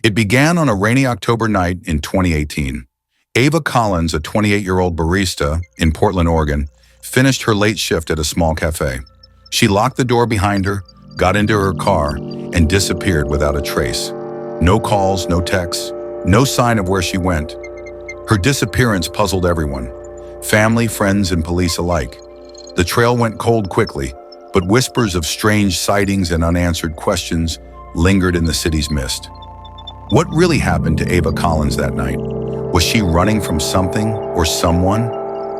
It began on a rainy October night in 2018. Ava Collins, a 28-year-old barista in Portland, Oregon, finished her late shift at a small cafe. She locked the door behind her, got into her car, and disappeared without a trace. No calls, no texts, no sign of where she went. Her disappearance puzzled everyone, family, friends, and police alike. The trail went cold quickly, but whispers of strange sightings and unanswered questions lingered in the city's mist. What really happened to Ava Collins that night? Was she running from something or someone,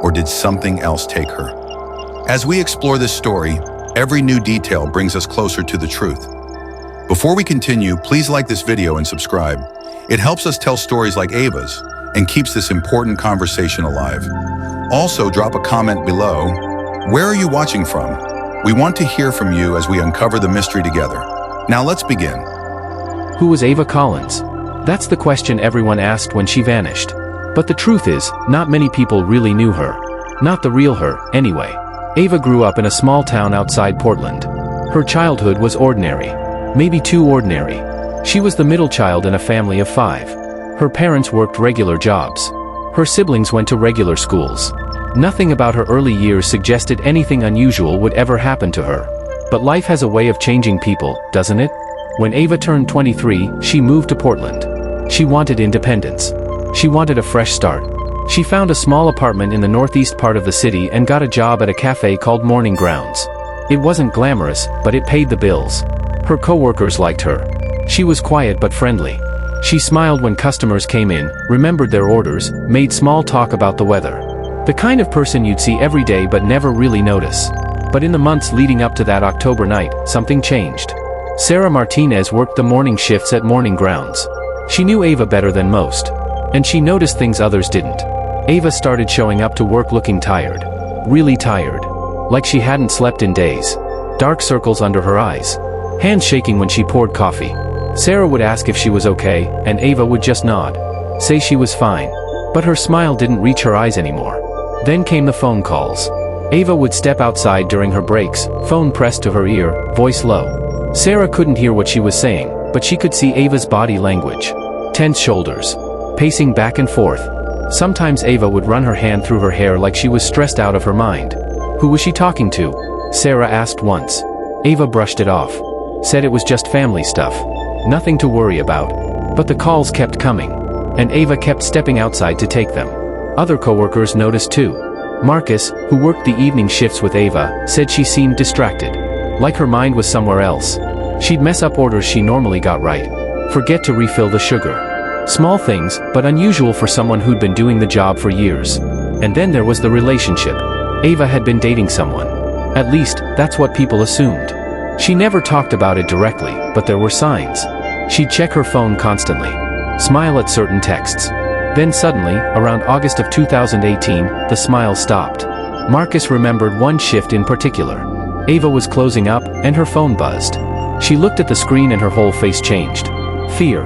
or did something else take her? As we explore this story, every new detail brings us closer to the truth. Before we continue, please like this video and subscribe. It helps us tell stories like Ava's and keeps this important conversation alive. Also, drop a comment below. Where are you watching from? We want to hear from you as we uncover the mystery together. Now let's begin. Who was Ava Collins? That's the question everyone asked when she vanished. But the truth is, not many people really knew her. Not the real her, anyway. Ava grew up in a small town outside Portland. Her childhood was ordinary. Maybe too ordinary. She was the middle child in a family of 5. Her parents worked regular jobs. Her siblings went to regular schools. Nothing about her early years suggested anything unusual would ever happen to her. But life has a way of changing people, doesn't it? When Ava turned 23, she moved to Portland. She wanted independence. She wanted a fresh start. She found a small apartment in the northeast part of the city and got a job at a cafe called Morning Grounds. It wasn't glamorous, but it paid the bills. Her co-workers liked her. She was quiet but friendly. She smiled when customers came in, remembered their orders, made small talk about the weather. The kind of person you'd see every day but never really notice. But in the months leading up to that October night, something changed. Sarah Martinez worked the morning shifts at Morning Grounds. She knew Ava better than most. And she noticed things others didn't. Ava started showing up to work looking tired. Really tired. Like she hadn't slept in days. Dark circles under her eyes. Hands shaking when she poured coffee. Sarah would ask if she was okay, and Ava would just nod. Say she was fine. But her smile didn't reach her eyes anymore. Then came the phone calls. Ava would step outside during her breaks, phone pressed to her ear, voice low. Sarah couldn't hear what she was saying, but she could see Ava's body language. Tense shoulders. Pacing back and forth. Sometimes Ava would run her hand through her hair like she was stressed out of her mind. Who was she talking to? Sarah asked once. Ava brushed it off. Said it was just family stuff. Nothing to worry about. But the calls kept coming. And Ava kept stepping outside to take them. Other coworkers noticed too. Marcus, who worked the evening shifts with Ava, said she seemed distracted. Like her mind was somewhere else. She'd mess up orders she normally got right. Forget to refill the sugar. Small things, but unusual for someone who'd been doing the job for years. And then there was the relationship. Ava had been dating someone. At least, that's what people assumed. She never talked about it directly, but there were signs. She'd check her phone constantly. Smile at certain texts. Then suddenly, around August of 2018, the smile stopped. Marcus remembered one shift in particular. Ava was closing up, and her phone buzzed. She looked at the screen and her whole face changed. Fear.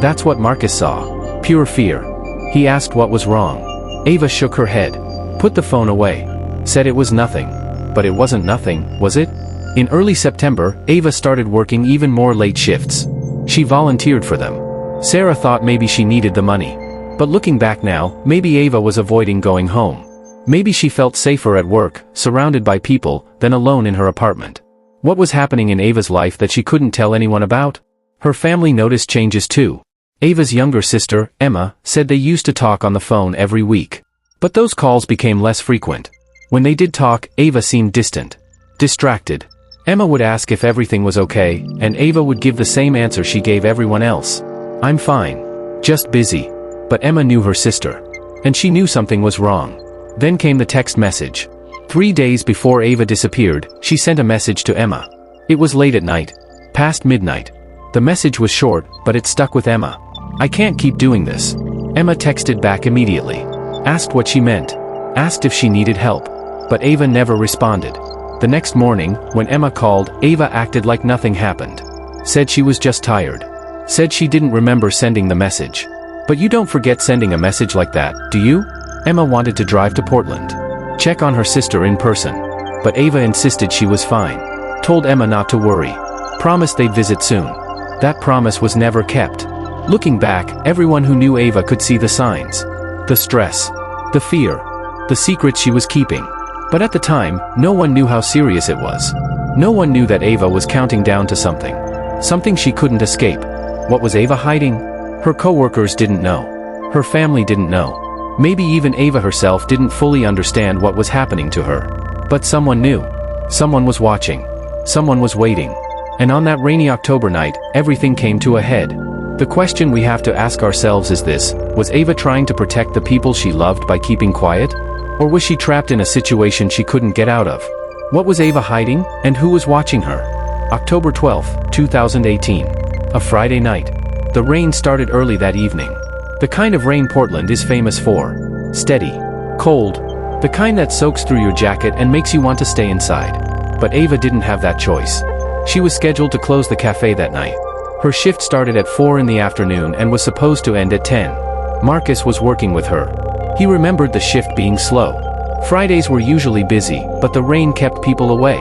That's what Marcus saw. Pure fear. He asked what was wrong. Ava shook her head. Put the phone away. Said it was nothing. But it wasn't nothing, was it? In early September, Ava started working even more late shifts. She volunteered for them. Sarah thought maybe she needed the money. But looking back now, maybe Ava was avoiding going home. Maybe she felt safer at work, surrounded by people, than alone in her apartment. What was happening in Ava's life that she couldn't tell anyone about? Her family noticed changes too. Ava's younger sister, Emma, said they used to talk on the phone every week. But those calls became less frequent. When they did talk, Ava seemed distant. Distracted. Emma would ask if everything was okay, and Ava would give the same answer she gave everyone else. I'm fine. Just busy. But Emma knew her sister. And she knew something was wrong. Then came the text message. 3 days before Ava disappeared, she sent a message to Emma. It was late at night. Past midnight. The message was short, but it stuck with Emma. I can't keep doing this. Emma texted back immediately. Asked what she meant. Asked if she needed help. But Ava never responded. The next morning, when Emma called, Ava acted like nothing happened. Said she was just tired. Said she didn't remember sending the message. But you don't forget sending a message like that, do you? Emma wanted to drive to Portland. Check on her sister in person. But Ava insisted she was fine. Told Emma not to worry. Promised they'd visit soon. That promise was never kept. Looking back, everyone who knew Ava could see the signs. The stress. The fear. The secrets she was keeping. But at the time, no one knew how serious it was. No one knew that Ava was counting down to something. Something she couldn't escape. What was Ava hiding? Her co-workers didn't know. Her family didn't know. Maybe even Ava herself didn't fully understand what was happening to her. But someone knew. Someone was watching. Someone was waiting. And on that rainy October night, everything came to a head. The question we have to ask ourselves is this: was Ava trying to protect the people she loved by keeping quiet? Or was she trapped in a situation she couldn't get out of? What was Ava hiding, and who was watching her? October 12, 2018. A Friday night. The rain started early that evening. The kind of rain Portland is famous for. Steady. Cold. The kind that soaks through your jacket and makes you want to stay inside. But Ava didn't have that choice. She was scheduled to close the cafe that night. Her shift started at 4 in the afternoon and was supposed to end at 10. Marcus was working with her. He remembered the shift being slow. Fridays were usually busy, but the rain kept people away.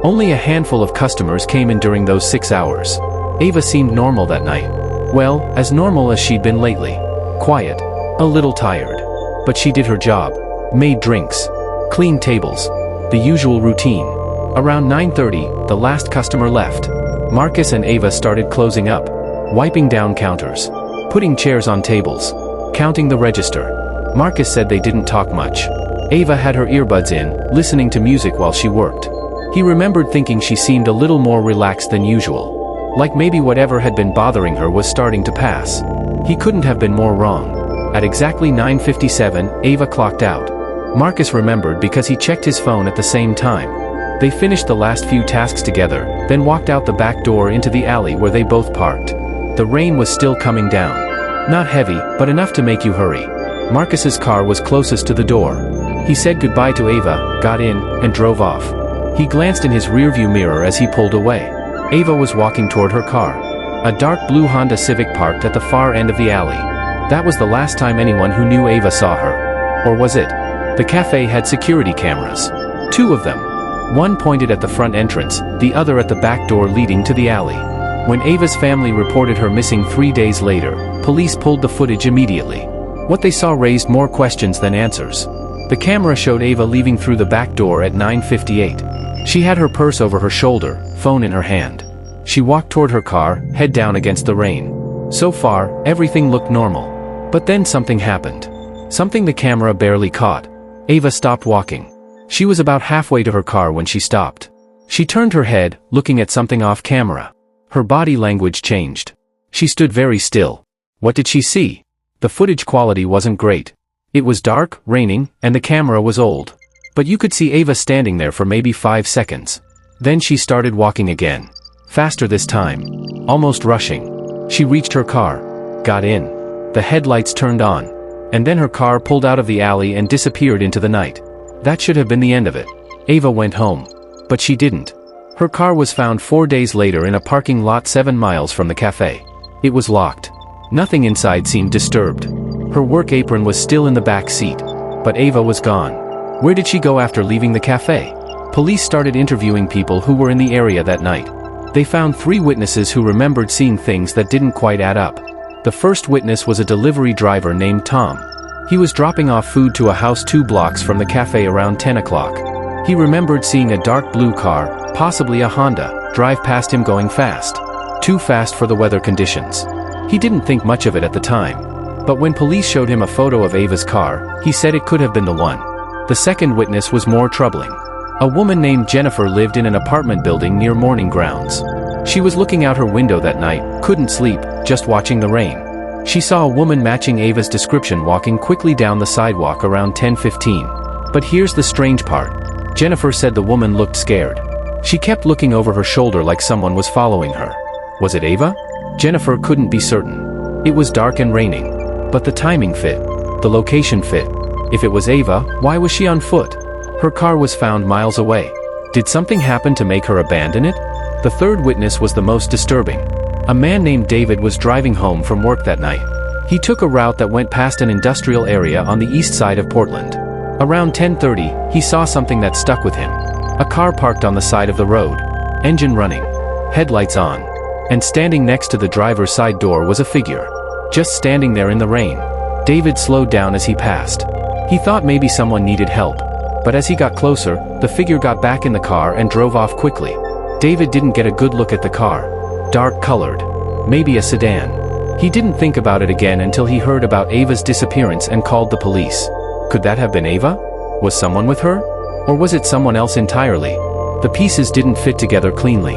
Only a handful of customers came in during those 6 hours. Ava seemed normal that night. Well, as normal as she'd been lately. Quiet. A little tired. But she did her job. Made drinks. Cleaned tables. The usual routine. Around 9:30, the last customer left. Marcus and Ava started closing up. Wiping down counters. Putting chairs on tables. Counting the register. Marcus said they didn't talk much. Ava had her earbuds in, listening to music while she worked. He remembered thinking she seemed a little more relaxed than usual. Like maybe whatever had been bothering her was starting to pass. He couldn't have been more wrong. At exactly 9:57, Ava clocked out. Marcus remembered because he checked his phone at the same time. They finished the last few tasks together, then walked out the back door into the alley where they both parked. The rain was still coming down. Not heavy, but enough to make you hurry. Marcus's car was closest to the door. He said goodbye to Ava, got in, and drove off. He glanced in his rearview mirror as he pulled away. Ava was walking toward her car. A dark blue Honda Civic parked at the far end of the alley. That was the last time anyone who knew Ava saw her. Or was it? The cafe had security cameras. 2 of them. One pointed at the front entrance, the other at the back door leading to the alley. When Ava's family reported her missing 3 days later, police pulled the footage immediately. What they saw raised more questions than answers. The camera showed Ava leaving through the back door at 9:58. She had her purse over her shoulder, phone in her hand. She walked toward her car, head down against the rain. So far, everything looked normal. But then something happened. Something the camera barely caught. Ava stopped walking. She was about halfway to her car when she stopped. She turned her head, looking at something off camera. Her body language changed. She stood very still. What did she see? The footage quality wasn't great. It was dark, raining, and the camera was old. But you could see Ava standing there for maybe 5 seconds. Then she started walking again. Faster this time. Almost rushing. She reached her car. Got in. The headlights turned on. And then her car pulled out of the alley and disappeared into the night. That should have been the end of it. Ava went home. But she didn't. Her car was found 4 days later in a parking lot 7 miles from the cafe. It was locked. Nothing inside seemed disturbed. Her work apron was still in the back seat. But Ava was gone. Where did she go after leaving the cafe? Police started interviewing people who were in the area that night. They found 3 witnesses who remembered seeing things that didn't quite add up. The first witness was a delivery driver named Tom. He was dropping off food to a house 2 blocks from the cafe around 10 o'clock. He remembered seeing a dark blue car, possibly a Honda, drive past him going fast. Too fast for the weather conditions. He didn't think much of it at the time. But when police showed him a photo of Ava's car, he said it could have been the one. The second witness was more troubling. A woman named Jennifer lived in an apartment building near Morning Grounds. She was looking out her window that night, couldn't sleep, just watching the rain. She saw a woman matching Ava's description walking quickly down the sidewalk around 10:15. But here's the strange part. Jennifer said the woman looked scared. She kept looking over her shoulder like someone was following her. Was it Ava? Jennifer couldn't be certain. It was dark and raining. But the timing fit. The location fit. If it was Ava, why was she on foot? Her car was found miles away. Did something happen to make her abandon it? The third witness was the most disturbing. A man named David was driving home from work that night. He took a route that went past an industrial area on the east side of Portland. Around 10:30, he saw something that stuck with him. A car parked on the side of the road. Engine running. Headlights on. And standing next to the driver's side door was a figure. just standing there in the rain. David slowed down as he passed. He thought maybe someone needed help. But as he got closer, the figure got back in the car and drove off quickly. David didn't get a good look at the car. Dark-colored. Maybe a sedan. He didn't think about it again until he heard about Ava's disappearance and called the police. Could that have been Ava? Was someone with her? Or was it someone else entirely? The pieces didn't fit together cleanly.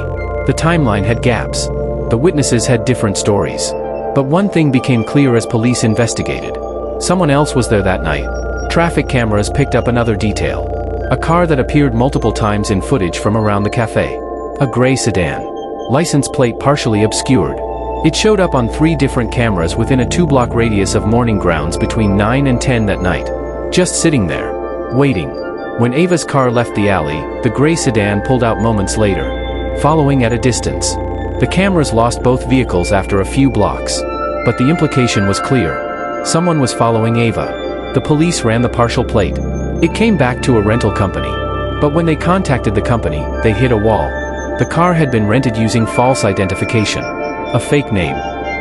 The timeline had gaps. The witnesses had different stories. But one thing became clear as police investigated. Someone else was there that night. Traffic cameras picked up another detail. A car that appeared multiple times in footage from around the cafe. A gray sedan. License plate partially obscured. It showed up on 3 different cameras within a 2-block radius of morning grounds between 9 and 10 that night. Just sitting there. Waiting. When Ava's car left the alley, the gray sedan pulled out moments later. Following at a distance. The cameras lost both vehicles after a few blocks. But the implication was clear. Someone was following Ava. The police ran the partial plate. It came back to a rental company. But when they contacted the company, they hit a wall. The car had been rented using false identification. A fake name.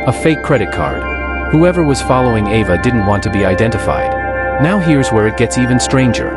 A fake credit card. Whoever was following Ava didn't want to be identified. Now here's where it gets even stranger.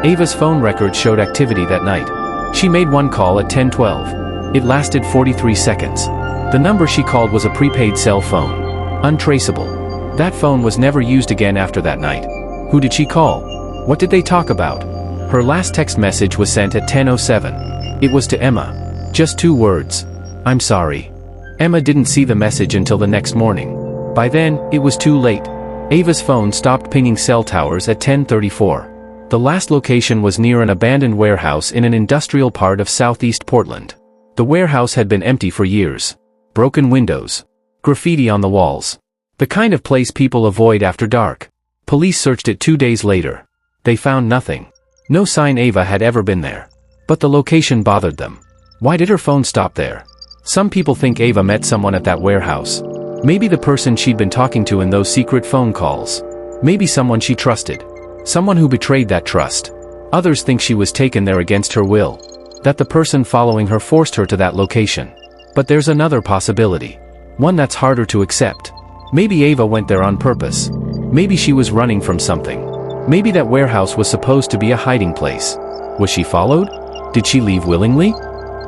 Ava's phone records showed activity that night. She made one call at 10:12. It lasted 43 seconds. The number she called was a prepaid cell phone. Untraceable. That phone was never used again after that night. Who did she call? What did they talk about? Her last text message was sent at 10:07. It was to Emma. Just 2 words. I'm sorry. Emma didn't see the message until the next morning. By then, it was too late. Ava's phone stopped pinging cell towers at 10:34. The last location was near an abandoned warehouse in an industrial part of southeast Portland. The warehouse had been empty for years. Broken windows. Graffiti on the walls. The kind of place people avoid after dark. Police searched it 2 days later. They found nothing. No sign Ava had ever been there. But the location bothered them. Why did her phone stop there? Some people think Ava met someone at that warehouse. Maybe the person she'd been talking to in those secret phone calls. Maybe someone she trusted. Someone who betrayed that trust. Others think she was taken there against her will. That the person following her forced her to that location. But there's another possibility. One that's harder to accept. Maybe Ava went there on purpose. Maybe she was running from something. Maybe that warehouse was supposed to be a hiding place. Was she followed? Did she leave willingly?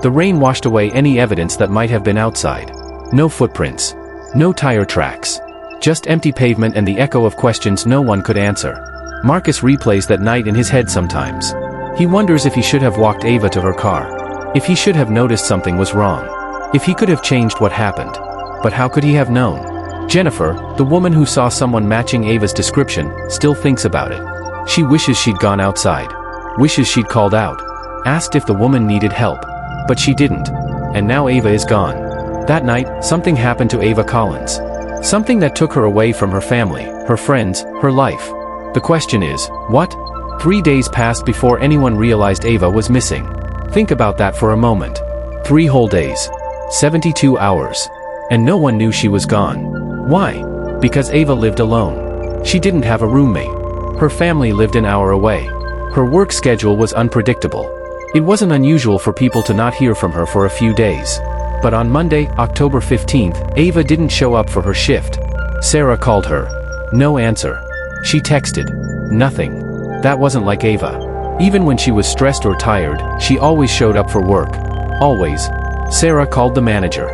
The rain washed away any evidence that might have been outside. No footprints. No tire tracks. Just empty pavement and the echo of questions no one could answer. Marcus replays that night in his head sometimes. He wonders if he should have walked Ava to her car. If he should have noticed something was wrong. If he could have changed what happened. But how could he have known? Jennifer, the woman who saw someone matching Ava's description, still thinks about it. She wishes she'd gone outside. Wishes she'd called out. Asked if the woman needed help. But she didn't. And now Ava is gone. That night, something happened to Ava Collins. Something that took her away from her family, her friends, her life. The question is, what? 3 days passed before anyone realized Ava was missing. Think about that for a moment. 3 whole days. 72 hours. And no one knew she was gone. Why? Because Ava lived alone. She didn't have a roommate. Her family lived an hour away. Her work schedule was unpredictable. It wasn't unusual for people to not hear from her for a few days. But on Monday, October 15th, Ava didn't show up for her shift. Sarah called her. No answer. She texted. Nothing. That wasn't like Ava. Even when she was stressed or tired, she always showed up for work. Always. Sarah called the manager.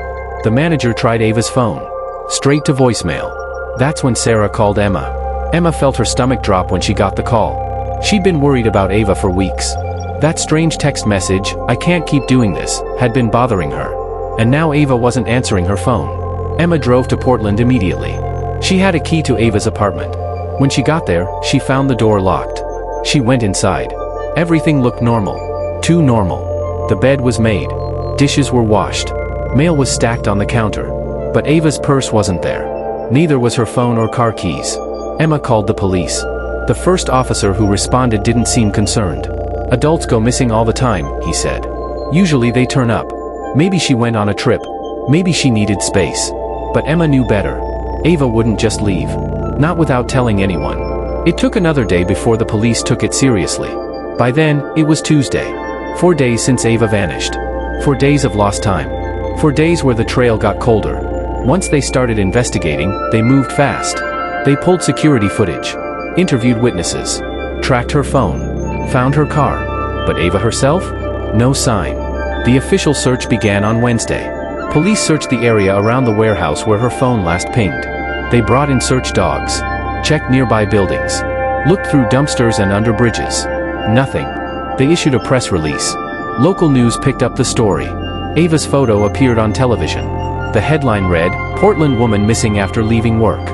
The manager tried Ava's phone. Straight to voicemail. That's when Sarah called Emma. Emma felt her stomach drop when she got the call. She'd been worried about Ava for weeks. That strange text message, "I can't keep doing this," had been bothering her. And now Ava wasn't answering her phone. Emma drove to Portland immediately. She had a key to Ava's apartment. When she got there, she found the door locked. She went inside. Everything looked normal. Too normal. The bed was made. Dishes were washed. Mail was stacked on the counter. But Ava's purse wasn't there. Neither was her phone or car keys. Emma called the police. The first officer who responded didn't seem concerned. "Adults go missing all the time," he said. "Usually they turn up. Maybe she went on a trip. Maybe she needed space." But Emma knew better. Ava wouldn't just leave. Not without telling anyone. It took another day before the police took it seriously. By then, it was Tuesday. 4 days since Ava vanished. 4 days of lost time. 4 days where the trail got colder. Once they started investigating, they moved fast. They pulled security footage, interviewed witnesses, tracked her phone, found her car. But Ava herself? No sign. The official search began on Wednesday. Police searched the area around the warehouse where her phone last pinged. They brought in search dogs, checked nearby buildings, looked through dumpsters and under bridges. Nothing. They issued a press release. Local news picked up the story. Ava's photo appeared on television. The headline read, "Portland woman missing after leaving work."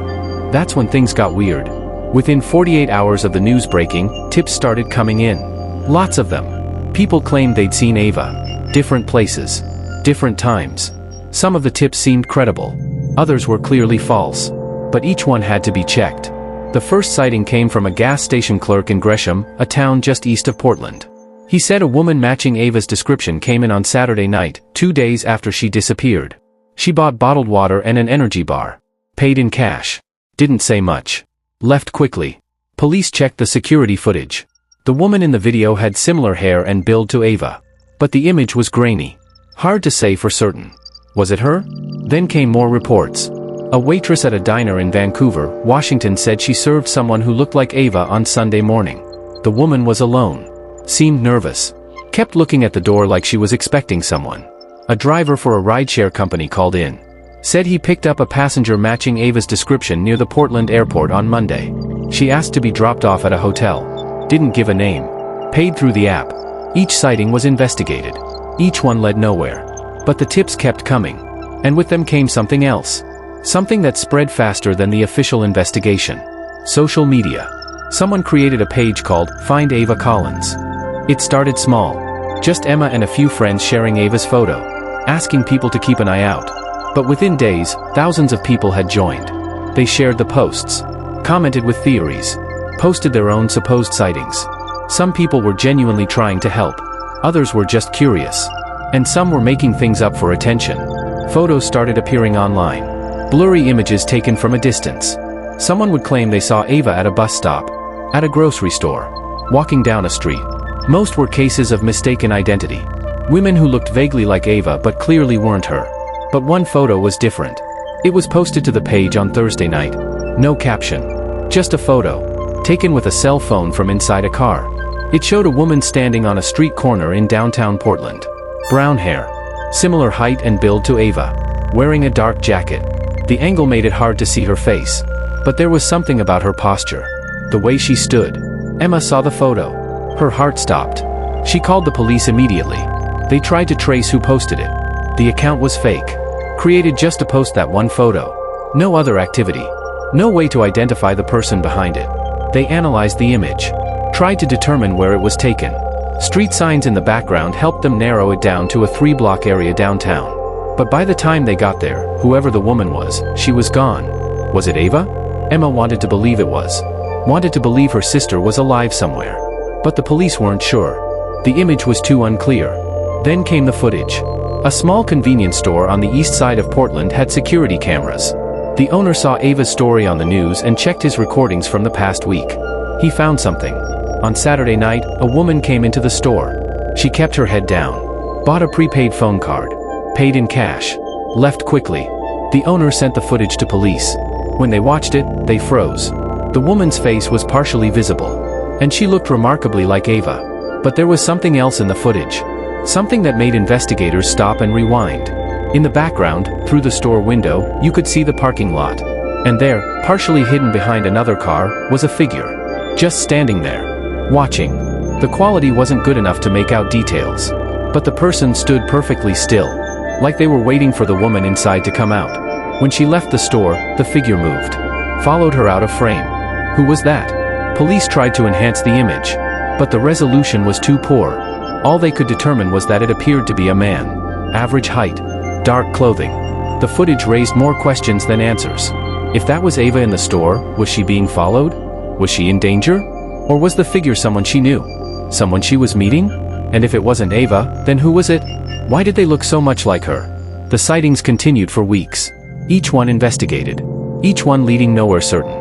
That's when things got weird. Within 48 hours of the news breaking, tips started coming in. Lots of them. People claimed they'd seen Ava. Different places. Different times. Some of the tips seemed credible. Others were clearly false. But each one had to be checked. The first sighting came from a gas station clerk in Gresham, a town just east of Portland. He said a woman matching Ava's description came in on Saturday night, 2 days after she disappeared. She bought bottled water and an energy bar. Paid in cash. Didn't say much. Left quickly. Police checked the security footage. The woman in the video had similar hair and build to Ava. But the image was grainy. Hard to say for certain. Was it her? Then came more reports. A waitress at a diner in Vancouver, Washington said she served someone who looked like Ava on Sunday morning. The woman was alone. Seemed nervous. Kept looking at the door like she was expecting someone. A driver for a rideshare company called in. Said he picked up a passenger matching Ava's description near the Portland airport on Monday. She asked to be dropped off at a hotel. Didn't give a name. Paid through the app. Each sighting was investigated. Each one led nowhere. But the tips kept coming. And with them came something else. Something that spread faster than the official investigation. Social media. Someone created a page called Find Ava Collins. It started small. Just Emma and a few friends sharing Ava's photo. Asking people to keep an eye out. But within days, thousands of people had joined. They shared the posts. Commented with theories. Posted their own supposed sightings. Some people were genuinely trying to help. Others were just curious. And some were making things up for attention. Photos started appearing online. Blurry images taken from a distance. Someone would claim they saw Ava at a bus stop, at a grocery store, walking down a street. Most were cases of mistaken identity. Women who looked vaguely like Ava but clearly weren't her. But one photo was different. It was posted to the page on Thursday night. No caption. Just a photo. Taken with a cell phone from inside a car. It showed a woman standing on a street corner in downtown Portland. Brown hair. Similar height and build to Ava. Wearing a dark jacket. The angle made it hard to see her face. But there was something about her posture. The way she stood. Emma saw the photo. Her heart stopped. She called the police immediately. They tried to trace who posted it. The account was fake. Created just to post that one photo. No other activity. No way to identify the person behind it. They analyzed the image. Tried to determine where it was taken. Street signs in the background helped them narrow it down to a 3-block area downtown. But by the time they got there, whoever the woman was, she was gone. Was it Ava? Emma wanted to believe it was. Wanted to believe her sister was alive somewhere. But the police weren't sure. The image was too unclear. Then came the footage. A small convenience store on the east side of Portland had security cameras. The owner saw Ava's story on the news and checked his recordings from the past week. He found something. On Saturday night, a woman came into the store. She kept her head down. Bought a prepaid phone card. Paid in cash. Left quickly. The owner sent the footage to police. When they watched it, they froze. The woman's face was partially visible. And she looked remarkably like Ava. But there was something else in the footage. Something that made investigators stop and rewind. In the background, through the store window, you could see the parking lot. And there, partially hidden behind another car, was a figure. Just standing there. Watching. The quality wasn't good enough to make out details. But the person stood perfectly still. Like they were waiting for the woman inside to come out. When she left the store, the figure moved. Followed her out of frame. Who was that? Police tried to enhance the image. But the resolution was too poor. All they could determine was that it appeared to be a man. Average height. Dark clothing. The footage raised more questions than answers. If that was Ava in the store, was she being followed? Was she in danger? Or was the figure someone she knew? Someone she was meeting? And if it wasn't Ava, then who was it? Why did they look so much like her? The sightings continued for weeks. Each one investigated. Each one leading nowhere certain.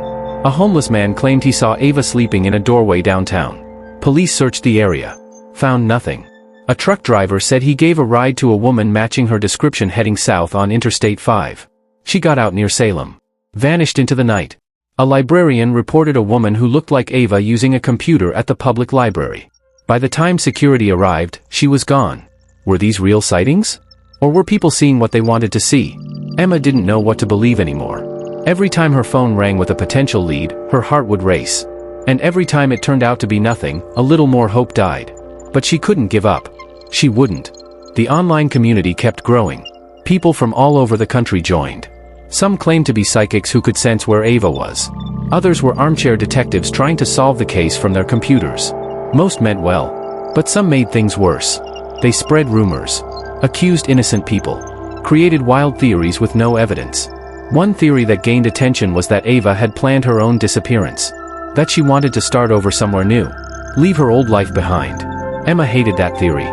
A homeless man claimed he saw Ava sleeping in a doorway downtown. Police searched the area. Found nothing. A truck driver said he gave a ride to a woman matching her description heading south on Interstate 5. She got out near Salem. Vanished into the night. A librarian reported a woman who looked like Ava using a computer at the public library. By the time security arrived, she was gone. Were these real sightings? Or were people seeing what they wanted to see? Emma didn't know what to believe anymore. Every time her phone rang with a potential lead, her heart would race. And every time it turned out to be nothing, a little more hope died. But she couldn't give up. She wouldn't. The online community kept growing. People from all over the country joined. Some claimed to be psychics who could sense where Ava was. Others were armchair detectives trying to solve the case from their computers. Most meant well. But some made things worse. They spread rumors. Accused innocent people. Created wild theories with no evidence. One theory that gained attention was that Ava had planned her own disappearance. That she wanted to start over somewhere new. Leave her old life behind. Emma hated that theory.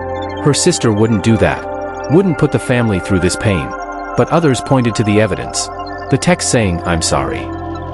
Her sister wouldn't do that. Wouldn't put the family through this pain. But others pointed to the evidence. The text saying, "I'm sorry."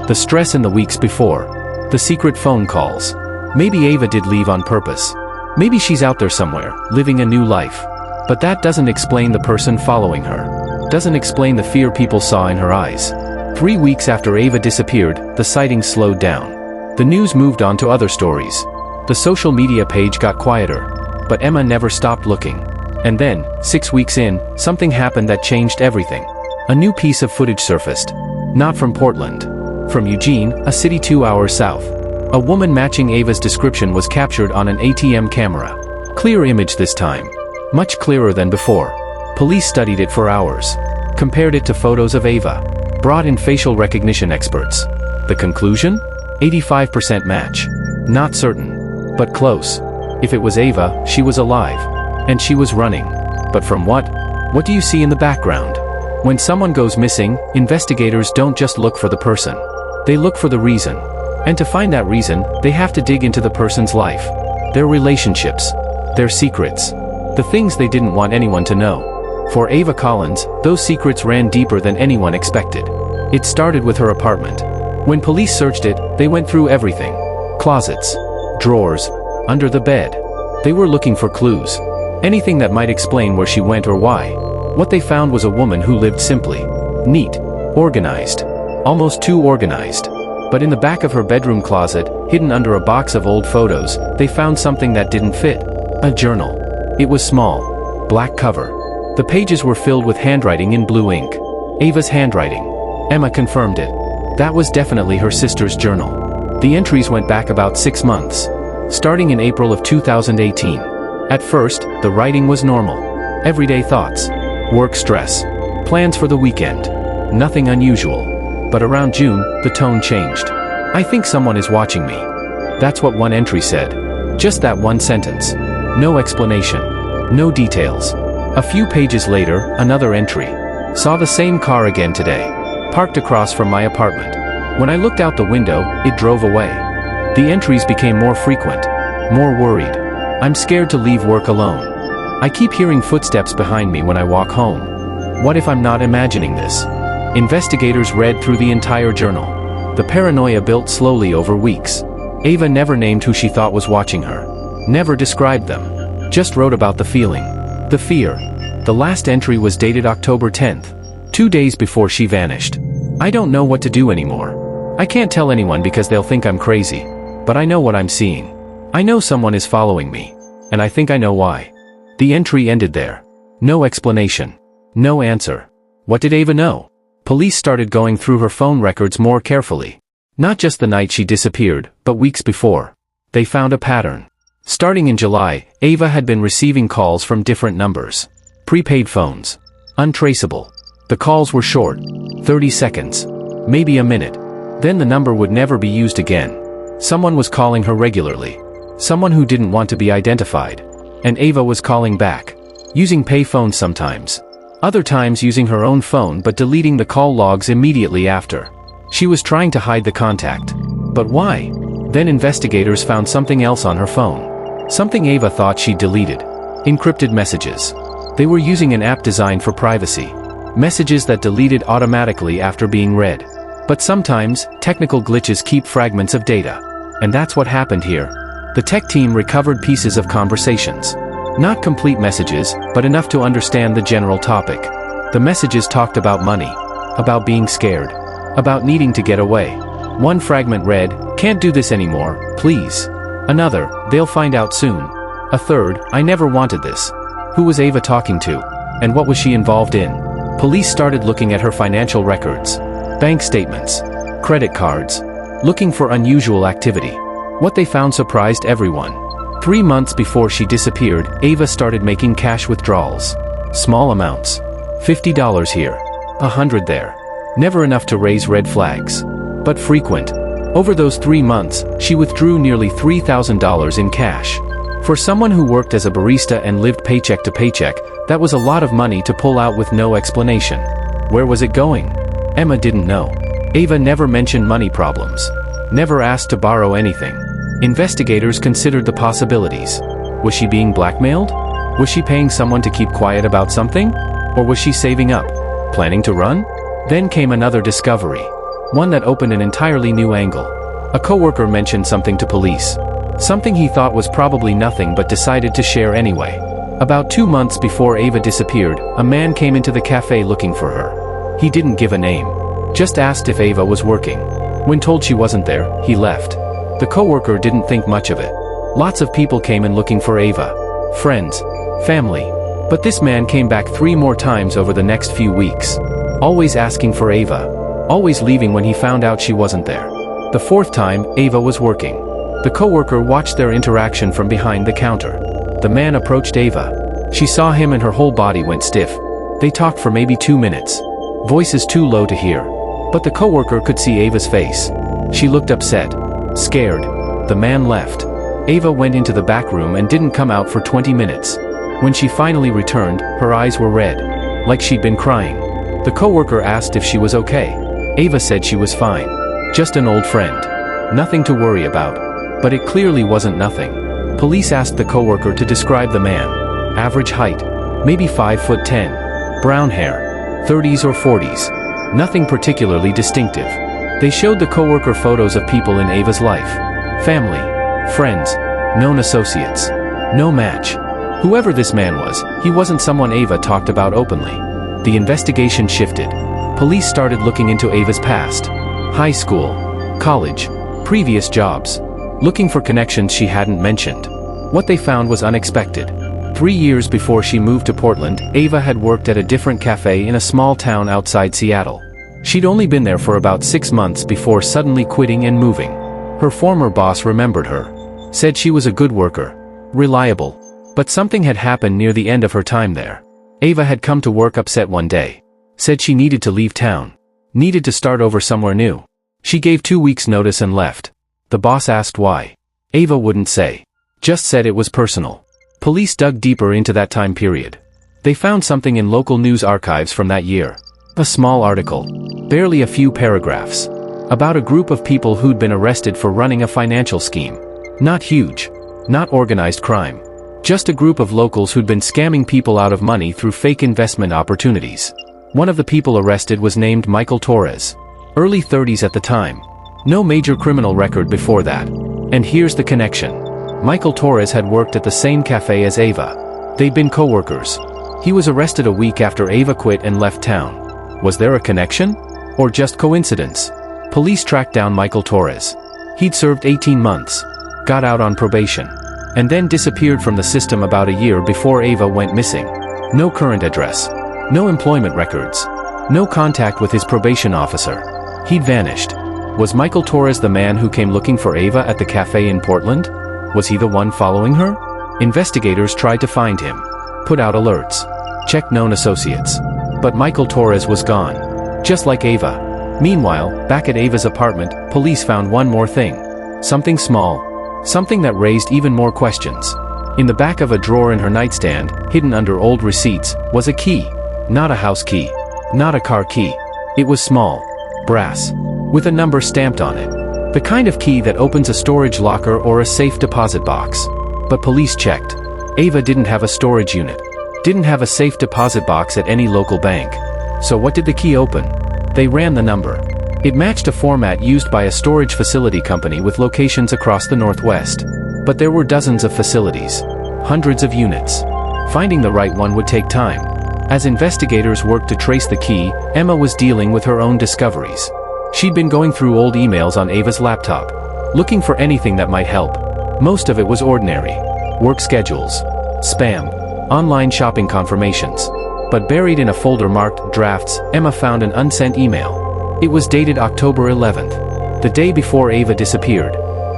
The stress in the weeks before. The secret phone calls. Maybe Ava did leave on purpose. Maybe she's out there somewhere, living a new life. But that doesn't explain the person following her. Doesn't explain the fear people saw in her eyes. 3 weeks after Ava disappeared, the sightings slowed down. The news moved on to other stories. The social media page got quieter. But Emma never stopped looking. And then, 6 weeks in, something happened that changed everything. A new piece of footage surfaced. Not from Portland. From Eugene, a city 2 hours south. A woman matching Ava's description was captured on an ATM camera. Clear image this time. Much clearer than before. Police studied it for hours. Compared it to photos of Ava. Brought in facial recognition experts. The conclusion? 85% match. Not certain. But close. If it was Ava, she was alive. And she was running. But from what? What do you see in the background? When someone goes missing, investigators don't just look for the person. They look for the reason. And to find that reason, they have to dig into the person's life. Their relationships. Their secrets. The things they didn't want anyone to know. For Ava Collins, those secrets ran deeper than anyone expected. It started with her apartment. When police searched it, they went through everything. Closets. Drawers. Under the bed. They were looking for clues. Anything that might explain where she went or why. What they found was a woman who lived simply. Neat. Organized. Almost too organized. But in the back of her bedroom closet, hidden under a box of old photos, they found something that didn't fit. A journal. It was small. Black cover. The pages were filled with handwriting in blue ink. Ava's handwriting. Emma confirmed it. That was definitely her sister's journal. The entries went back about 6 months. Starting in April of 2018. At first, the writing was normal. Everyday thoughts. Work stress. Plans for the weekend. Nothing unusual. But around June, the tone changed. I think someone is watching me. That's what one entry said. Just that one sentence. No explanation. No details. A few pages later, another entry. Saw the same car again today. Parked across from my apartment. When I looked out the window, it drove away. The entries became more frequent. More worried. I'm scared to leave work alone. I keep hearing footsteps behind me when I walk home. What if I'm not imagining this? Investigators read through the entire journal. The paranoia built slowly over weeks. Ava never named who she thought was watching her. Never described them. Just wrote about the feeling. The fear. The last entry was dated October 10th. 2 days before she vanished. I don't know what to do anymore. I can't tell anyone because they'll think I'm crazy. But I know what I'm seeing. I know someone is following me. And I think I know why. The entry ended there. No explanation. No answer. What did Ava know? Police started going through her phone records more carefully. Not just the night she disappeared, but weeks before. They found a pattern. Starting in July, Ava had been receiving calls from different numbers. Prepaid phones. Untraceable. The calls were short. 30 seconds. Maybe a minute. Then the number would never be used again. Someone was calling her regularly. Someone who didn't want to be identified. And Ava was calling back. Using pay phones sometimes. Other times using her own phone but deleting the call logs immediately after. She was trying to hide the contact. But why? Then investigators found something else on her phone. Something Ava thought she'd deleted. Encrypted messages. They were using an app designed for privacy. Messages that deleted automatically after being read. But sometimes, technical glitches keep fragments of data. And that's what happened here. The tech team recovered pieces of conversations. Not complete messages, but enough to understand the general topic. The messages talked about money. about being scared, about needing to get away. One fragment read, "Can't do this anymore, please." Another, "They'll find out soon." A third, "I never wanted this." Who was Ava talking to? And what was she involved in? Police started looking at her financial records, bank statements, credit cards, looking for unusual activity. What they found surprised everyone. 3 months before she disappeared, Ava started making cash withdrawals. Small amounts. $50 here, $100 there. Never enough to raise red flags, but frequent. Over those 3 months, she withdrew nearly $3,000 in cash. For someone who worked as a barista and lived paycheck to paycheck, that was a lot of money to pull out with no explanation. Where was it going? Emma didn't know. Ava never mentioned money problems. Never asked to borrow anything. Investigators considered the possibilities. Was she being blackmailed? Was she paying someone to keep quiet about something? Or was she saving up, planning to run? Then came another discovery. One that opened an entirely new angle. A coworker mentioned something to police. Something he thought was probably nothing but decided to share anyway. About 2 months before Ava disappeared, a man came into the cafe looking for her. He didn't give a name. Just asked if Ava was working. When told she wasn't there, he left. The coworker didn't think much of it. Lots of people came in looking for Ava. Friends, family. But this man came back 3 more times over the next few weeks. Always asking for Ava. Always leaving when he found out she wasn't there. The 4th time, Ava was working. The coworker watched their interaction from behind the counter. The man approached Ava. She saw him and her whole body went stiff. They talked for maybe 2 minutes. Voices too low to hear. But the coworker could see Ava's face. She looked upset. Scared. The man left. Ava went into the back room and didn't come out for 20 minutes. When she finally returned, her eyes were red. Like she'd been crying. The coworker asked if she was okay. Ava said she was fine. Just an old friend. Nothing to worry about. But it clearly wasn't nothing. Police asked the coworker to describe the man. Average height. Maybe 5'10". Brown hair. 30s or 40s. Nothing particularly distinctive. They showed the coworker photos of people in Ava's life. Family. Friends. Known associates. No match. Whoever this man was, he wasn't someone Ava talked about openly. The investigation shifted. Police started looking into Ava's past. High school. College. Previous jobs. Looking for connections she hadn't mentioned. What they found was unexpected. 3 years before she moved to Portland, Ava had worked at a different cafe in a small town outside Seattle. She'd only been there for about 6 months before suddenly quitting and moving. Her former boss remembered her. Said she was a good worker. Reliable. But something had happened near the end of her time there. Ava had come to work upset one day. Said she needed to leave town. Needed to start over somewhere new. She gave 2 weeks' notice and left. The boss asked why. Ava wouldn't say. Just said it was personal. Police dug deeper into that time period. They found something in local news archives from that year. A small article. Barely a few paragraphs. About a group of people who'd been arrested for running a financial scheme. Not huge. Not organized crime. Just a group of locals who'd been scamming people out of money through fake investment opportunities. One of the people arrested was named Michael Torres. Early 30s at the time. No major criminal record before that. And here's the connection. Michael Torres had worked at the same cafe as Ava. They'd been co-workers. He was arrested a week after Ava quit and left town. Was there a connection? Or just coincidence? Police tracked down Michael Torres. He'd served 18 months. Got out on probation. And then disappeared from the system about a year before Ava went missing. No current address. No employment records. No contact with his probation officer. He'd vanished. Was Michael Torres the man who came looking for Ava at the cafe in Portland? Was he the one following her? Investigators tried to find him. Put out alerts. Checked known associates. But Michael Torres was gone. Just like Ava. Meanwhile, back at Ava's apartment, police found one more thing. Something small. Something that raised even more questions. In the back of a drawer in her nightstand, hidden under old receipts, was a key. Not a house key. Not a car key. It was small. Brass. With a number stamped on it. The kind of key that opens a storage locker or a safe deposit box. But police checked. Ava didn't have a storage unit. Didn't have a safe deposit box at any local bank. So what did the key open? They ran the number. It matched a format used by a storage facility company with locations across the Northwest. But there were dozens of facilities. Hundreds of units. Finding the right one would take time. As investigators worked to trace the key, Emma was dealing with her own discoveries. She'd been going through old emails on Ava's laptop, looking for anything that might help. Most of it was ordinary. Work schedules, spam, online shopping confirmations. But buried in a folder marked Drafts, Emma found an unsent email. It was dated October 11th, the day before Ava disappeared.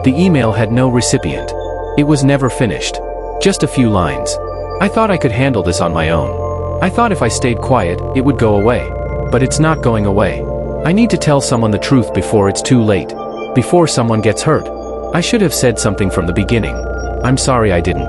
The email had no recipient. It was never finished. Just a few lines. I thought I could handle this on my own. I thought if I stayed quiet, it would go away. But it's not going away. I need to tell someone the truth before it's too late. Before someone gets hurt. I should have said something from the beginning. I'm sorry I didn't.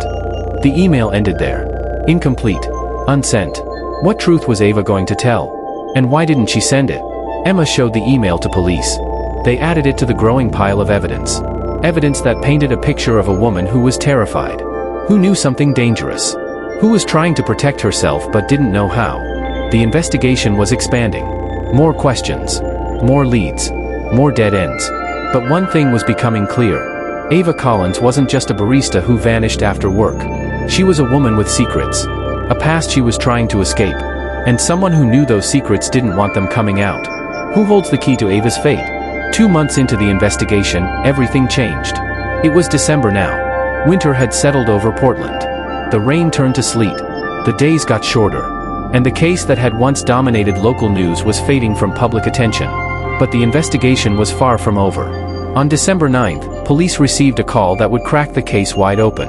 The email ended there. Incomplete. Unsent. What truth was Ava going to tell? And why didn't she send it? Emma showed the email to police. They added it to the growing pile of evidence. Evidence that painted a picture of a woman who was terrified. Who knew something dangerous. Who was trying to protect herself but didn't know how. The investigation was expanding. More questions. More leads. More dead ends. But one thing was becoming clear. Ava Collins wasn't just a barista who vanished after work. She was a woman with secrets. A past she was trying to escape. And someone who knew those secrets didn't want them coming out. Who holds the key to Ava's fate? 2 months into the investigation, everything changed. It was December now. Winter had settled over Portland. The rain turned to sleet. The days got shorter. And the case that had once dominated local news was fading from public attention. But the investigation was far from over. On December 9th, police received a call that would crack the case wide open.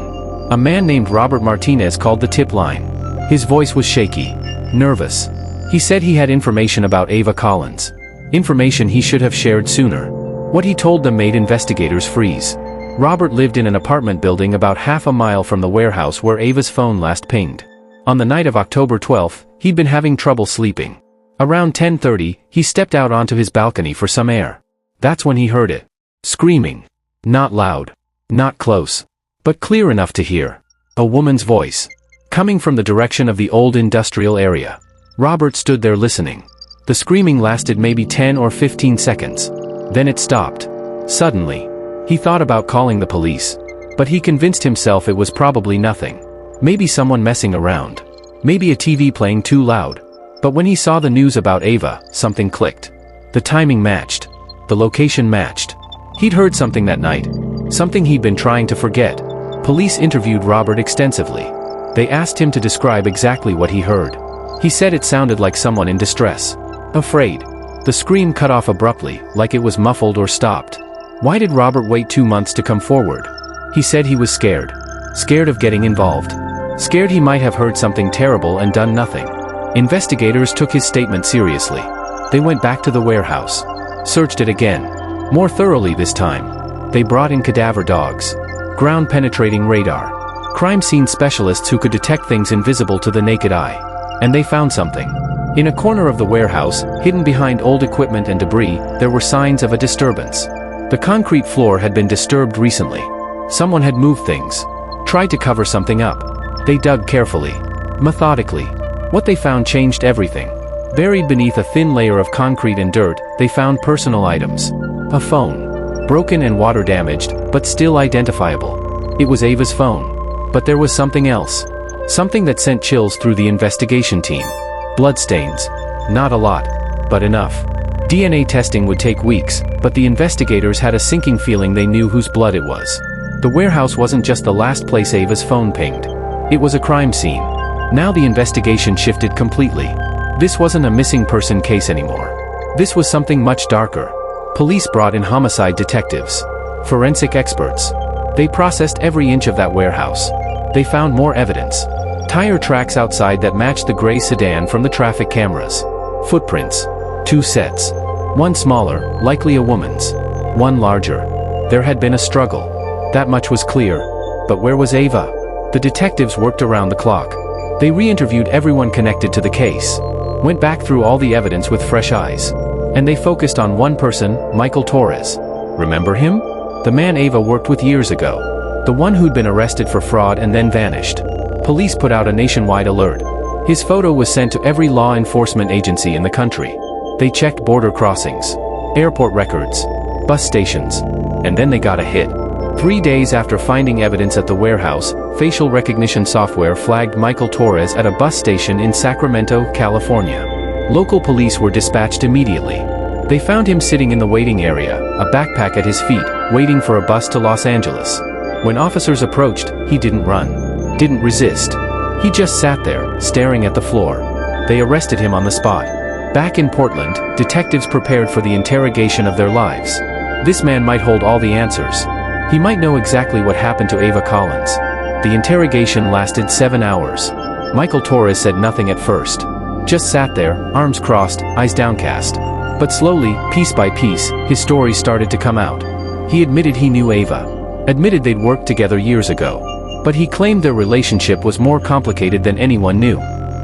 A man named Robert Martinez called the tip line. His voice was shaky, nervous. He said he had information about Ava Collins. Information he should have shared sooner. What he told them made investigators freeze. Robert lived in an apartment building about half a mile from the warehouse where Ava's phone last pinged. On the night of October 12th, he'd been having trouble sleeping. Around 10:30, he stepped out onto his balcony for some air. That's when he heard it. Screaming. Not loud. Not close. But clear enough to hear. A woman's voice. Coming from the direction of the old industrial area. Robert stood there listening. The screaming lasted maybe 10 or 15 seconds. Then it stopped. Suddenly. He thought about calling the police. But he convinced himself it was probably nothing. Maybe someone messing around. Maybe a TV playing too loud. But when he saw the news about Ava, something clicked. The timing matched. The location matched. He'd heard something that night. Something he'd been trying to forget. Police interviewed Robert extensively. They asked him to describe exactly what he heard. He said it sounded like someone in distress. Afraid. The scream cut off abruptly, like it was muffled or stopped. Why did Robert wait 2 months to come forward? He said he was scared. Scared of getting involved. Scared he might have heard something terrible and done nothing. Investigators took his statement seriously. They went back to the warehouse. Searched it again. More thoroughly this time. They brought in cadaver dogs. Ground-penetrating radar. Crime scene specialists who could detect things invisible to the naked eye. And they found something. In a corner of the warehouse, hidden behind old equipment and debris, there were signs of a disturbance. The concrete floor had been disturbed recently. Someone had moved things. Tried to cover something up. They dug carefully. Methodically. What they found changed everything. Buried beneath a thin layer of concrete and dirt, they found personal items. A phone. Broken and water damaged, but still identifiable. It was Ava's phone. But there was something else. Something that sent chills through the investigation team. Bloodstains. Not a lot. But enough. DNA testing would take weeks, but the investigators had a sinking feeling they knew whose blood it was. The warehouse wasn't just the last place Ava's phone pinged. It was a crime scene. Now the investigation shifted completely. This wasn't a missing person case anymore. This was something much darker. Police brought in homicide detectives. Forensic experts. They processed every inch of that warehouse. They found more evidence. Tire tracks outside that matched the gray sedan from the traffic cameras. Footprints. 2 sets. One smaller, likely a woman's. One larger. There had been a struggle. That much was clear. But where was Ava? The detectives worked around the clock. They re-interviewed everyone connected to the case. Went back through all the evidence with fresh eyes. And they focused on one person, Michael Torres. Remember him? The man Ava worked with years ago. The one who'd been arrested for fraud and then vanished. Police put out a nationwide alert. His photo was sent to every law enforcement agency in the country. They checked border crossings, airport records, bus stations, and then they got a hit. 3 days after finding evidence at the warehouse, facial recognition software flagged Michael Torres at a bus station in Sacramento, California. Local police were dispatched immediately. They found him sitting in the waiting area, a backpack at his feet, waiting for a bus to Los Angeles. When officers approached, he didn't run. Didn't resist. He just sat there, staring at the floor. They arrested him on the spot. Back in Portland, detectives prepared for the interrogation of their lives. This man might hold all the answers. He might know exactly what happened to Ava Collins. The interrogation lasted 7 hours. Michael Torres said nothing at first. Just sat there, arms crossed, eyes downcast. But slowly, piece by piece, his story started to come out. He admitted he knew Ava. Admitted they'd worked together years ago. But he claimed their relationship was more complicated than anyone knew.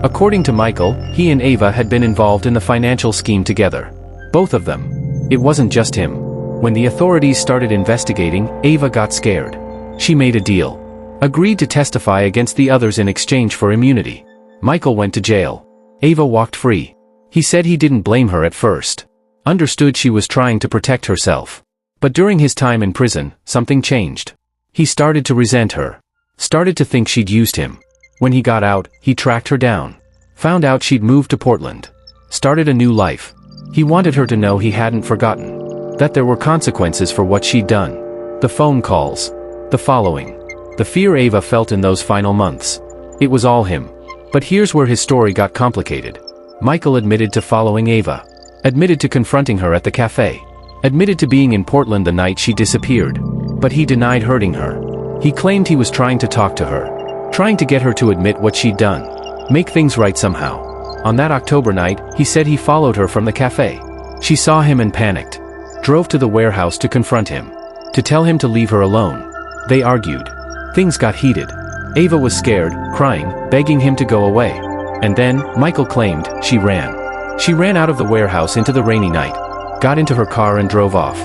According to Michael, he and Ava had been involved in the financial scheme together. Both of them. It wasn't just him. When the authorities started investigating, Ava got scared. She made a deal. Agreed to testify against the others in exchange for immunity. Michael went to jail. Ava walked free. He said he didn't blame her at first. Understood she was trying to protect herself. But during his time in prison, something changed. He started to resent her. Started to think she'd used him. When he got out, he tracked her down. Found out she'd moved to Portland. Started a new life. He wanted her to know he hadn't forgotten. That there were consequences for what she'd done. The phone calls. The following. The fear Ava felt in those final months. It was all him. But here's where his story got complicated. Michael admitted to following Ava. Admitted to confronting her at the cafe. Admitted to being in Portland the night she disappeared. But he denied hurting her. He claimed he was trying to talk to her. Trying to get her to admit what she'd done. Make things right somehow. On that October night, he said he followed her from the cafe. She saw him and panicked. Drove to the warehouse to confront him. To tell him to leave her alone. They argued. Things got heated. Ava was scared, crying, begging him to go away. And then, Michael claimed, she ran. She ran out of the warehouse into the rainy night. Got into her car and drove off.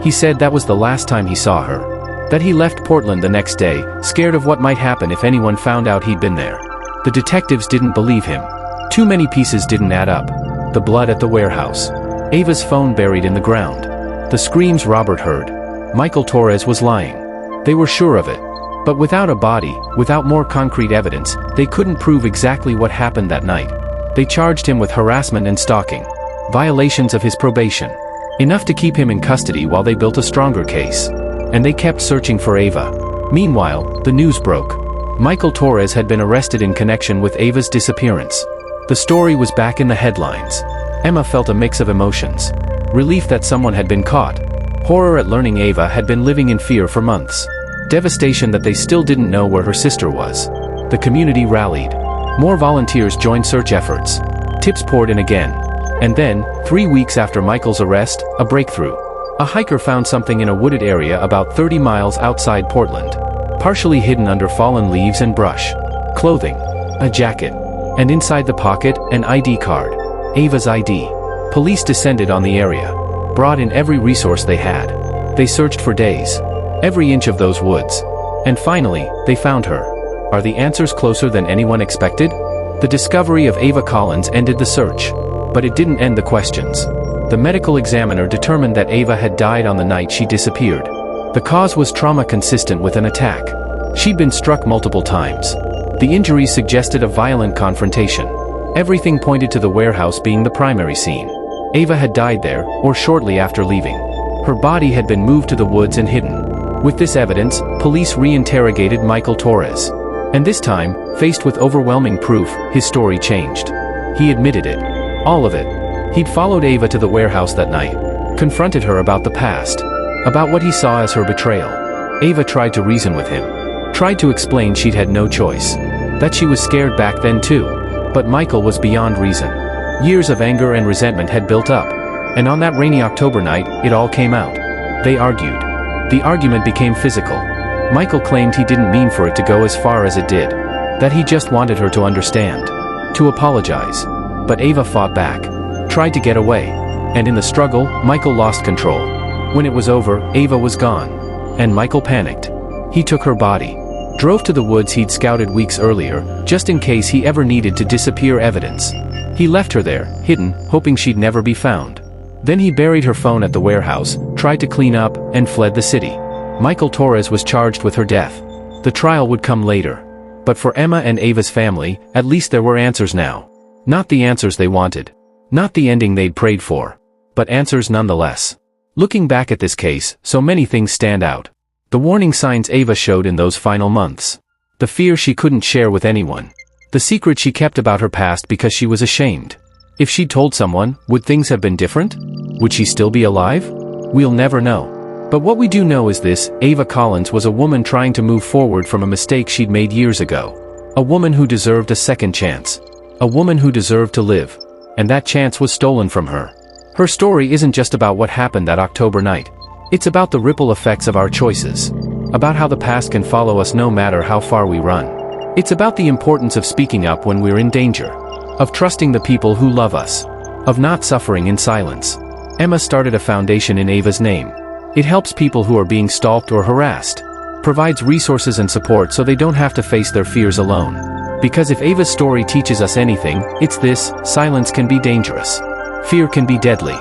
He said that was the last time he saw her. That he left Portland the next day, scared of what might happen if anyone found out he'd been there. The detectives didn't believe him. Too many pieces didn't add up. The blood at the warehouse. Ava's phone buried in the ground. The screams Robert heard. Michael Torres was lying. They were sure of it. But without a body, without more concrete evidence, they couldn't prove exactly what happened that night. They charged him with harassment and stalking. Violations of his probation. Enough to keep him in custody while they built a stronger case. And they kept searching for Ava. Meanwhile, the news broke. Michael Torres had been arrested in connection with Ava's disappearance. The story was back in the headlines. Emma felt a mix of emotions. Relief that someone had been caught. Horror at learning Ava had been living in fear for months. Devastation that they still didn't know where her sister was. The community rallied. More volunteers joined search efforts. Tips poured in again. And then, 3 weeks after Michael's arrest, a breakthrough. A hiker found something in a wooded area about 30 miles outside Portland. Partially hidden under fallen leaves and brush. Clothing. A jacket. And inside the pocket, an ID card. Ava's ID. Police descended on the area. Brought in every resource they had. They searched for days. Every inch of those woods. And finally, they found her. Are the answers closer than anyone expected? The discovery of Ava Collins ended the search. But it didn't end the questions. The medical examiner determined that Ava had died on the night she disappeared. The cause was trauma consistent with an attack. She'd been struck multiple times. The injuries suggested a violent confrontation. Everything pointed to the warehouse being the primary scene. Ava had died there, or shortly after leaving. Her body had been moved to the woods and hidden. With this evidence, police re-interrogated Michael Torres. And this time, faced with overwhelming proof, his story changed. He admitted it. All of it. He'd followed Ava to the warehouse that night. Confronted her about the past. About what he saw as her betrayal. Ava tried to reason with him. Tried to explain she'd had no choice. That she was scared back then too. But Michael was beyond reason. Years of anger and resentment had built up. And on that rainy October night, it all came out. They argued. The argument became physical. Michael claimed he didn't mean for it to go as far as it did. That he just wanted her to understand. To apologize. But Ava fought back. Tried to get away. And in the struggle, Michael lost control. When it was over, Ava was gone. And Michael panicked. He took her body. Drove to the woods he'd scouted weeks earlier, just in case he ever needed to disappear evidence. He left her there, hidden, hoping she'd never be found. Then he buried her phone at the warehouse, tried to clean up, and fled the city. Michael Torres was charged with her death. The trial would come later. But for Emma and Ava's family, at least there were answers now. Not the answers they wanted. Not the ending they'd prayed for. But answers nonetheless. Looking back at this case, so many things stand out. The warning signs Ava showed in those final months. The fear she couldn't share with anyone. The secret she kept about her past because she was ashamed. If she'd told someone, would things have been different? Would she still be alive? We'll never know. But what we do know is this: Ava Collins was a woman trying to move forward from a mistake she'd made years ago. A woman who deserved a second chance. A woman who deserved to live. And that chance was stolen from her. Her story isn't just about what happened that October night. It's about the ripple effects of our choices. About how the past can follow us no matter how far we run. It's about the importance of speaking up when we're in danger. Of trusting the people who love us. Of not suffering in silence. Emma started a foundation in Ava's name. It helps people who are being stalked or harassed. Provides resources and support so they don't have to face their fears alone. Because if Ava's story teaches us anything, it's this: silence can be dangerous. Fear can be deadly.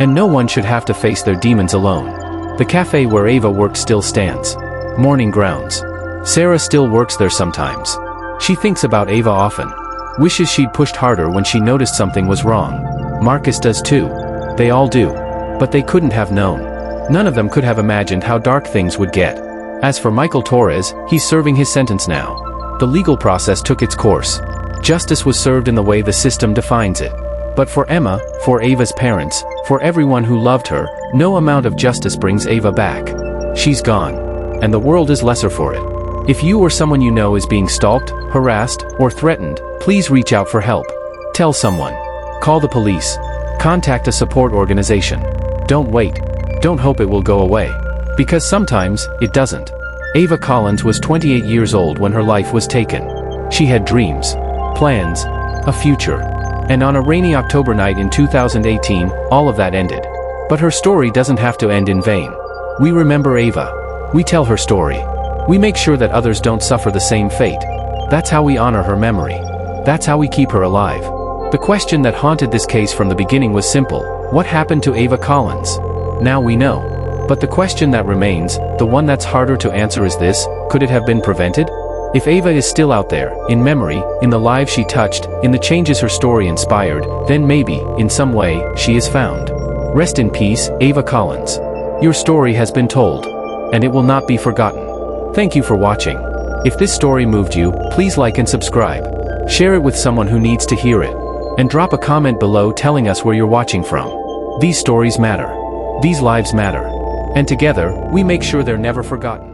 And no one should have to face their demons alone. The cafe where Ava worked still stands. Mourning grounds. Sarah still works there sometimes. She thinks about Ava often. Wishes she'd pushed harder when she noticed something was wrong. Marcus does too. They all do. But they couldn't have known. None of them could have imagined how dark things would get. As for Michael Torres, he's serving his sentence now. The legal process took its course. Justice was served in the way the system defines it. But for Emma, for Ava's parents, for everyone who loved her, no amount of justice brings Ava back. She's gone. And the world is lesser for it. If you or someone you know is being stalked, harassed, or threatened, please reach out for help. Tell someone. Call the police. Contact a support organization. Don't wait. Don't hope it will go away. Because sometimes, it doesn't. Ava Collins was 28 years old when her life was taken. She had dreams. Plans. A future. And on a rainy October night in 2018, all of that ended. But her story doesn't have to end in vain. We remember Ava. We tell her story. We make sure that others don't suffer the same fate. That's how we honor her memory. That's how we keep her alive. The question that haunted this case from the beginning was simple: what happened to Ava Collins? Now we know. But the question that remains, the one that's harder to answer, is this: could it have been prevented? If Ava is still out there, in memory, in the lives she touched, in the changes her story inspired, then maybe, in some way, she is found. Rest in peace, Ava Collins. Your story has been told. And it will not be forgotten. Thank you for watching. If this story moved you, please like and subscribe. Share it with someone who needs to hear it. And drop a comment below telling us where you're watching from. These stories matter. These lives matter. And together, we make sure they're never forgotten.